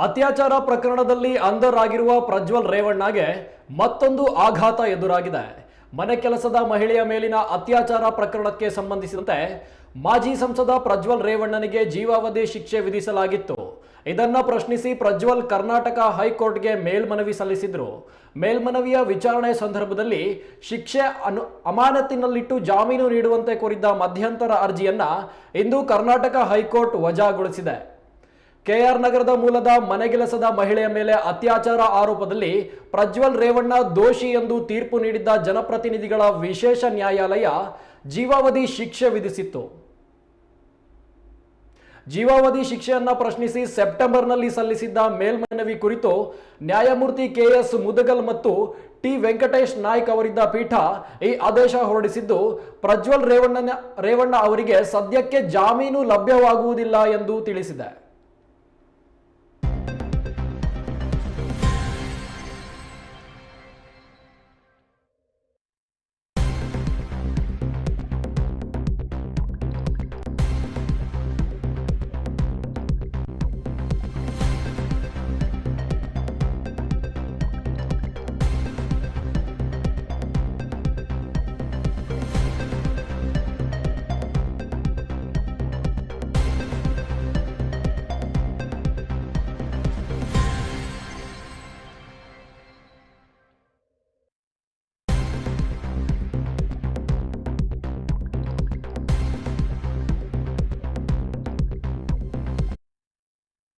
ಅತ್ಯಾಚಾರ ಪ್ರಕರಣದಲ್ಲಿ ಅಂಧರಾಗಿರುವ ಪ್ರಜ್ವಲ್ ರೇವಣ್ಣಗೆ ಮತ್ತೊಂದು ಆಘಾತ ಎದುರಾಗಿದೆ. ಮನೆ ಕೆಲಸದ ಮಹಿಳೆಯ ಮೇಲಿನ ಅತ್ಯಾಚಾರ ಪ್ರಕರಣಕ್ಕೆ ಸಂಬಂಧಿಸಿದಂತೆ ಮಾಜಿ ಸಂಸದ ಪ್ರಜ್ವಲ್ ರೇವಣ್ಣನಿಗೆ ಜೀವಾವಧಿ ಶಿಕ್ಷೆ ವಿಧಿಸಲಾಗಿತ್ತು. ಇದನ್ನ ಪ್ರಶ್ನಿಸಿ ಪ್ರಜ್ವಲ್ ಕರ್ನಾಟಕ ಹೈಕೋರ್ಟ್ಗೆ ಮೇಲ್ಮನವಿ ಸಲ್ಲಿಸಿದ್ರು. ಮೇಲ್ಮನವಿಯ ವಿಚಾರಣೆ ಸಂದರ್ಭದಲ್ಲಿ ಶಿಕ್ಷೆ ಅಮಾನತಿನಲ್ಲಿಟ್ಟು ಜಾಮೀನು ನೀಡುವಂತೆ ಕೋರಿದ್ದ ಮಧ್ಯಂತರ ಅರ್ಜಿಯನ್ನ ಇಂದು ಕರ್ನಾಟಕ ಹೈಕೋರ್ಟ್ ವಜಾಗೊಳಿಸಿದೆ. ಕೆಆರ್ ನಗರದ ಮೂಲದ ಮನೆಗೆಲಸದ ಮಹಿಳೆಯ ಮೇಲೆ ಅತ್ಯಾಚಾರ ಆರೋಪದಲ್ಲಿ ಪ್ರಜ್ವಲ್ ರೇವಣ್ಣ ದೋಷಿ ಎಂದು ತೀರ್ಪು ನೀಡಿದ್ದ ಜನಪ್ರತಿನಿಧಿಗಳ ವಿಶೇಷ ನ್ಯಾಯಾಲಯ ಜೀವಾವಧಿ ಶಿಕ್ಷೆ ವಿಧಿಸಿತ್ತು. ಜೀವಾವಧಿ ಶಿಕ್ಷೆಯನ್ನ ಪ್ರಶ್ನಿಸಿ ಸೆಪ್ಟೆಂಬರ್ನಲ್ಲಿ ಸಲ್ಲಿಸಿದ್ದ ಮೇಲ್ಮನವಿ ಕುರಿತು ನ್ಯಾಯಮೂರ್ತಿ ಕೆಎಸ್ ಮುದಗಲ್ ಮತ್ತು ಟಿ ವೆಂಕಟೇಶ್ ನಾಯ್ಕ್ ಅವರಿದ್ದ ಪೀಠ ಈ ಆದೇಶ ಹೊರಡಿಸಿದ್ದು, ಪ್ರಜ್ವಲ್ ರೇವಣ್ಣ ಅವರಿಗೆ ಸದ್ಯಕ್ಕೆ ಜಾಮೀನು ಲಭ್ಯವಾಗುವುದಿಲ್ಲ ಎಂದು ತಿಳಿಸಿದೆ.